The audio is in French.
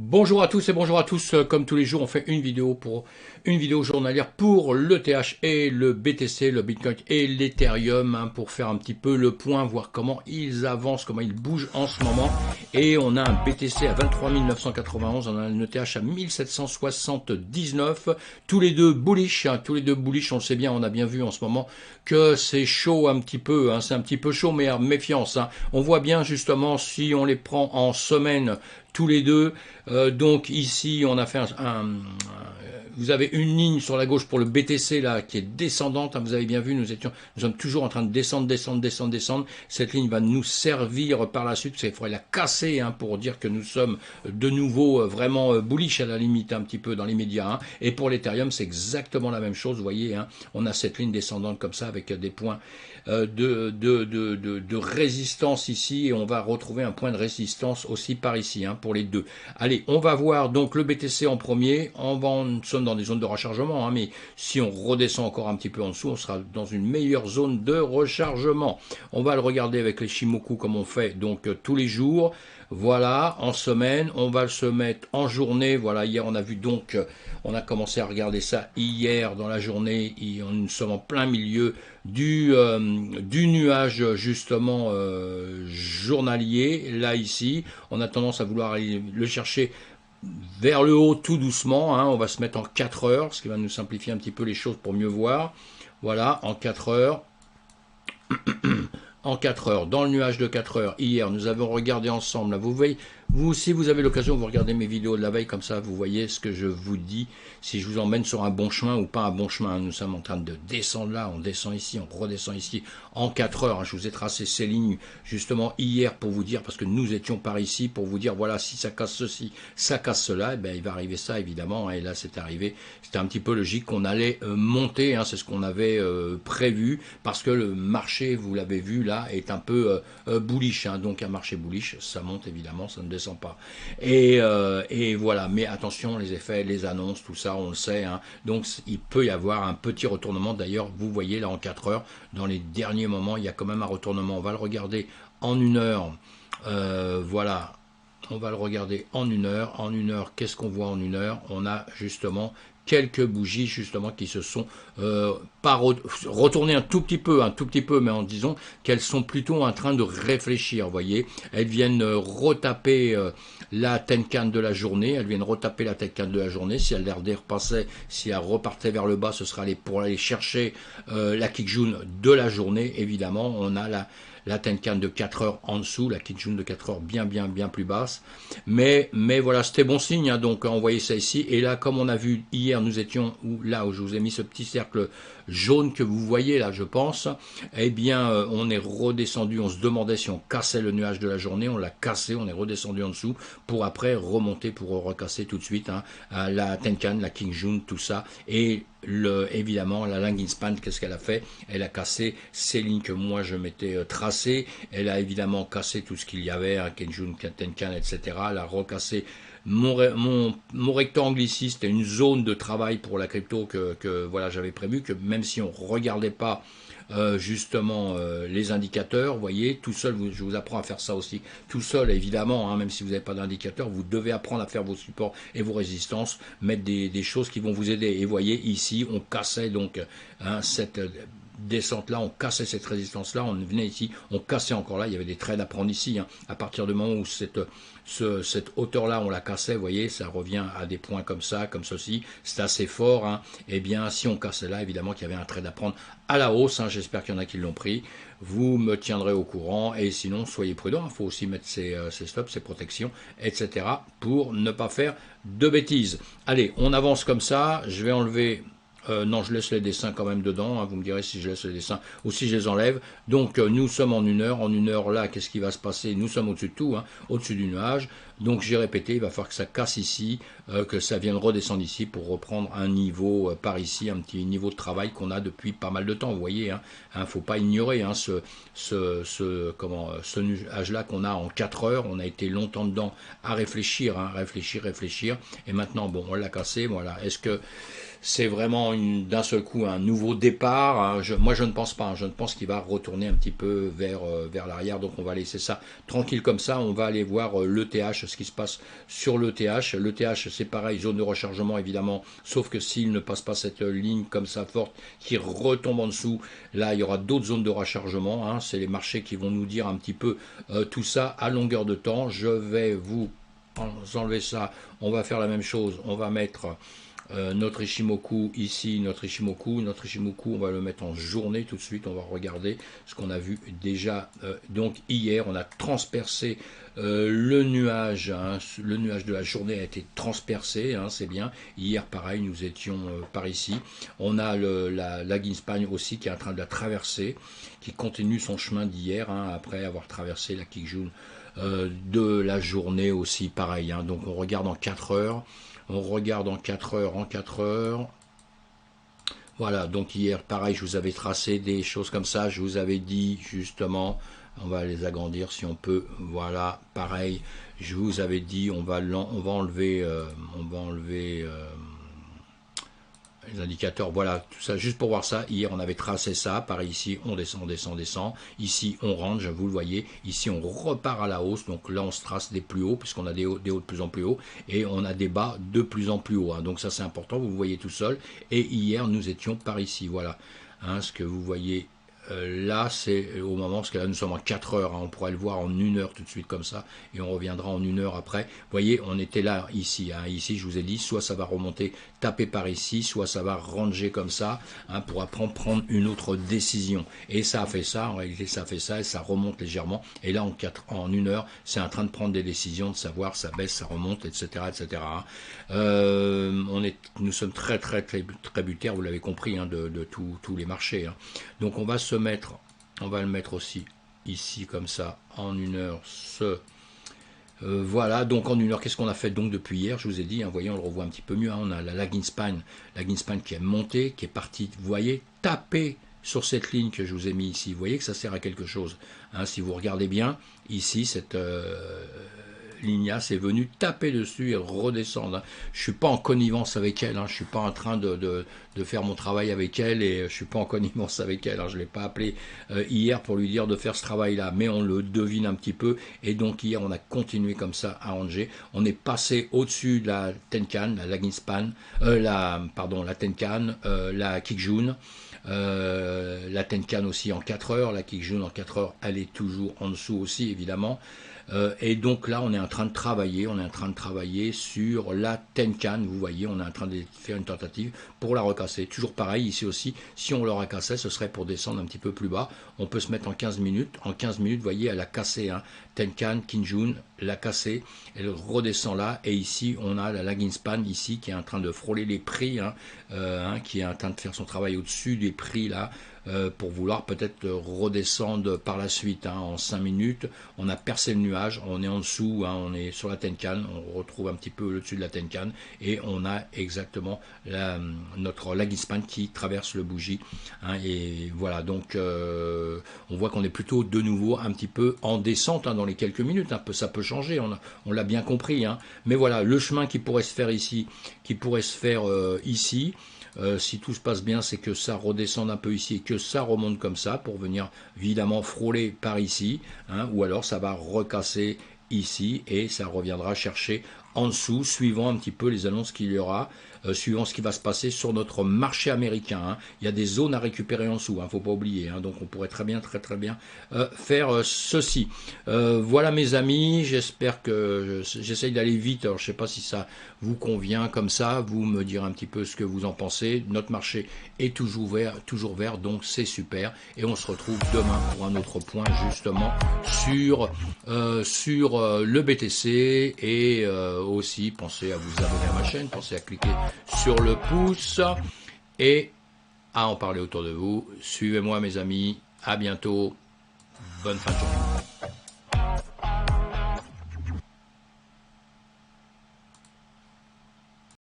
Bonjour à tous et bonjour à tous. Comme tous les jours, on fait une vidéo journalière pour l'ETH et le BTC, le Bitcoin et l'Ethereum, hein, pour faire un petit peu le point, voir comment ils avancent, comment ils bougent en ce moment. Et on a un BTC à 23 991, on a un ETH à 1779, tous les deux bullish, hein, tous les deux bullish, on le sait bien, on a bien vu en ce moment que c'est chaud un petit peu, hein, c'est un petit peu chaud, mais méfiance. Hein. On voit bien justement si on les prend en semaine tous les deux. Donc ici, on a fait vous avez une ligne sur la gauche pour le BTC là qui est descendante. Hein, vous avez bien vu, nous sommes toujours en train de descendre. Cette ligne va nous servir par la suite. Il faudrait la casser, hein, pour dire que nous sommes de nouveau vraiment bullish à la limite, un petit peu dans l'immédiat. Hein. Et pour l'Ethereum, c'est exactement la même chose. Vous voyez, hein, on a cette ligne descendante comme ça avec des points de résistance ici, et on va retrouver un point de résistance aussi par ici, hein, pour les deux. Allez, on va voir donc le BTC en premier. Nous sommes dans des zones de rechargement, hein, mais si on redescend encore un petit peu en dessous, on sera dans une meilleure zone de rechargement. On va le regarder avec les Shimoku comme on fait donc tous les jours. Voilà, en semaine, on va se mettre en journée. Voilà, hier on a vu donc, on a commencé à regarder ça hier dans la journée. Nous sommes en plein milieu du nuage justement journalier. Là ici, on a tendance à vouloir aller le chercher vers le haut tout doucement. Hein. On va se mettre en 4 heures, ce qui va nous simplifier un petit peu les choses pour mieux voir. Voilà, en 4 heures. En 4 heures, dans le nuage de 4 heures, hier, nous avons regardé ensemble, là, vous voyez, si vous avez l'occasion, vous regardez mes vidéos de la veille, comme ça, vous voyez ce que je vous dis, si je vous emmène sur un bon chemin ou pas un bon chemin. Nous sommes en train de descendre là, on descend ici, on redescend ici, en 4 heures. Hein, je vous ai tracé ces lignes, justement, hier, pour vous dire, parce que nous étions par ici, pour vous dire, voilà, si ça casse ceci, ça casse cela, et bien, il va arriver ça, évidemment, hein, et là, c'est arrivé. C'était un petit peu logique qu'on allait monter, hein, c'est ce qu'on avait prévu, parce que le marché, vous l'avez vu, là, est un peu bullish, hein, donc un marché bullish, ça monte évidemment, ça ne descend pas. Et voilà, mais attention, les effets, les annonces, tout ça, on le sait, hein, donc il peut y avoir un petit retournement. D'ailleurs, vous voyez là en 4 heures, dans les derniers moments, il y a quand même un retournement. On va le regarder en 1 heure, voilà. On va le regarder en 1 heure. En 1 heure, qu'est-ce qu'on voit en 1 heure? On a justement quelques bougies justement qui se sont pas retournées un tout petit peu, mais en disant qu'elles sont plutôt en train de réfléchir. Vous voyez, elles viennent retaper la Tenkan de la journée. Elles viennent retaper la Tenkan de la journée. Si elle repassait, si elle repartait vers le bas, ce sera pour aller chercher la Kijun de la journée. Évidemment, on a la Tenkan de 4 heures en dessous, la Kijun de 4 heures bien plus basse. Mais voilà, c'était bon signe, hein, donc on voyait ça ici. Et là, comme on a vu hier, nous étions là où je vous ai mis ce petit cercle jaune que vous voyez là, je pense. Eh bien, on est redescendu, on se demandait si on cassait le nuage de la journée. On l'a cassé, on est redescendu en dessous pour après remonter, pour recasser tout de suite, hein, la Tenkan, la Kijun, tout ça. Et évidemment, la Langin Span, qu'est-ce qu'elle a fait? Elle a cassé ces lignes que moi je m'étais tracées. Elle a évidemment cassé tout ce qu'il y avait, hein, Kenjun, Tenkan, etc. Elle a recassé mon rectangle ici. C'était une zone de travail pour la crypto que voilà, j'avais prévu, que même si on ne regardait pas justement les indicateurs, vous voyez, tout seul, je vous apprends à faire ça aussi, tout seul évidemment, hein, même si vous n'avez pas d'indicateur, vous devez apprendre à faire vos supports et vos résistances, mettre des choses qui vont vous aider. Et vous voyez, ici, on cassait donc, hein, cette descente là, on cassait cette résistance là, on venait ici, on cassait encore là, il y avait des trades à prendre ici, hein, à partir du moment où cette hauteur là on la cassait, vous voyez, ça revient à des points comme ça, comme ceci, c'est assez fort, hein. Et bien si on cassait là, évidemment qu'il y avait un trade à prendre à la hausse, hein. J'espère qu'il y en a qui l'ont pris, vous me tiendrez au courant, et sinon soyez prudents, il faut aussi mettre ses stops, ses protections, etc. pour ne pas faire de bêtises. Allez, on avance comme ça, je vais enlever non, je laisse les dessins quand même dedans, hein, vous me direz si je laisse les dessins ou si je les enlève. Donc nous sommes en 1 heure, en 1 heure là, qu'est-ce qui va se passer? Nous sommes au-dessus de tout, hein, au-dessus du nuage. Donc j'ai répété, il va falloir que ça casse ici, que ça vienne redescendre ici pour reprendre un niveau par ici, un petit niveau de travail qu'on a depuis pas mal de temps, vous voyez, hein, faut pas ignorer, hein, ce nuage-là qu'on a en 4 heures, on a été longtemps dedans à réfléchir, hein, réfléchir, et maintenant, bon, on l'a cassé, voilà, est-ce que c'est vraiment d'un seul coup un nouveau départ. Hein. Moi je ne pense pas, hein. Je ne pense qu'il va retourner un petit peu vers l'arrière, donc on va laisser ça tranquille comme ça. On va aller voir l'ETH, ce qui se passe sur l'ETH. L'ETH c'est pareil, zone de rechargement évidemment, sauf que s'il ne passe pas cette ligne comme ça forte qui retombe en dessous, là il y aura d'autres zones de rechargement. Hein. C'est les marchés qui vont nous dire un petit peu tout ça à longueur de temps. Je vais vous enlever ça, on va faire la même chose, on va mettre notre Ichimoku ici, notre Ichimoku, on va le mettre en journée tout de suite, on va regarder ce qu'on a vu déjà. Donc hier, on a transpercé le nuage, hein, le nuage de la journée a été transpercé, hein, c'est bien. Hier, pareil, nous étions par ici. On a la Ginspan aussi qui est en train de la traverser, qui continue son chemin d'hier, hein, après avoir traversé la Kijun de la journée aussi, pareil. Hein. Donc on regarde en 4 heures. On regarde en 4 heures, en 4 heures. Voilà, donc hier, pareil, je vous avais tracé des choses comme ça. Je vous avais dit, justement, on va les agrandir si on peut. Voilà, pareil, je vous avais dit, on va enlever les indicateurs, voilà, tout ça, juste pour voir ça. Hier, on avait tracé ça. Pareil, ici, on descend, descend, descend. Ici, on range, vous le voyez. Ici, on repart à la hausse. Donc là, on se trace des plus hauts, puisqu'on a des hauts de plus en plus hauts. Et on a des bas de plus en plus hauts. Hein. Donc ça, c'est important. Vous le voyez tout seul. Et hier, nous étions par ici. Voilà. Hein, ce que vous voyez là, c'est au moment, parce que là, nous sommes en 4 heures. Hein, on pourrait le voir en 1 heure tout de suite comme ça. Et on reviendra en 1 heure après. Vous voyez, on était là, ici. Hein, ici, je vous ai dit, soit ça va remonter, taper par ici, soit ça va ranger comme ça, hein, pour après prendre une autre décision. Et ça a fait ça, en réalité, ça a fait ça, et ça remonte légèrement. Et là, en 1 heure, c'est en train de prendre des décisions, de savoir, ça baisse, ça remonte, etc., etc. Hein. Nous sommes très tributaires, vous l'avez compris, hein, de tous les marchés. Hein. Donc on va le mettre aussi ici comme ça en 1 heure. Voilà, donc en 1 heure, qu'est-ce qu'on a fait donc depuis hier? Je vous ai dit, hein, voyez, on le revoit un petit peu mieux. Hein, on a la Ginspan qui est montée, qui est partie, vous voyez, taper sur cette ligne que je vous ai mis ici. Vous voyez que ça sert à quelque chose. Hein, si vous regardez bien, ici, cette ligne-là, c'est venu taper dessus et redescendre. Hein. Je ne suis pas en connivence avec elle, hein. Je ne suis pas en train de faire mon travail avec elle et je ne suis pas en connivence avec elle. Hein. Je ne l'ai pas appelé hier pour lui dire de faire ce travail-là, mais on le devine un petit peu. Et donc hier, on a continué comme ça à ranger. On est passé au-dessus de la Tenkan, la Ginspan, la Tenkan, la Kijun. La Tenkan aussi en 4 heures, la Kijun en 4 heures, elle est toujours en dessous aussi, évidemment. Et donc là, on est en train de travailler sur la Tenkan. Vous voyez, on est en train de faire une tentative pour la recasser. Toujours pareil, ici aussi, si on le recassait, ce serait pour descendre un petit peu plus bas. On peut se mettre en 15 minutes. En 15 minutes, vous voyez, elle a cassé. Hein. Tenkan, Kijun, l'a cassé. Elle redescend là. Et ici, on a la Ginspan ici qui est en train de frôler les prix, hein, qui est en train de faire son travail au-dessus des prix là. Pour vouloir peut-être redescendre par la suite. Hein, en 5 minutes, on a percé le nuage, on est en dessous, hein, on est sur la Tenkan, on retrouve un petit peu au-dessus de la Tenkan, et on a exactement la Ginspan qui traverse le bougie. Hein, et voilà, donc on voit qu'on est plutôt de nouveau un petit peu en descente hein, dans les quelques minutes. Ça peut changer, on l'a bien compris. Hein, mais voilà, le chemin qui pourrait se faire ici, ici, si tout se passe bien, c'est que ça redescende un peu ici et que ça remonte comme ça pour venir évidemment frôler par ici, hein, ou alors ça va recasser ici et ça reviendra chercher en dessous, suivant un petit peu les annonces qu'il y aura, suivant ce qui va se passer sur notre marché américain. Hein. Il y a des zones à récupérer en dessous, hein, faut pas oublier. Hein, donc on pourrait très bien faire ceci. Voilà mes amis, j'espère que j'essaye d'aller vite. Alors je sais pas si ça vous convient comme ça. Vous me direz un petit peu ce que vous en pensez. Notre marché est toujours vert, donc c'est super. Et on se retrouve demain pour un autre point justement sur le BTC et aussi pensez à vous abonner à ma chaîne, pensez à cliquer sur le pouce et à en parler autour de vous. Suivez-moi mes amis, à bientôt, bonne fin de journée.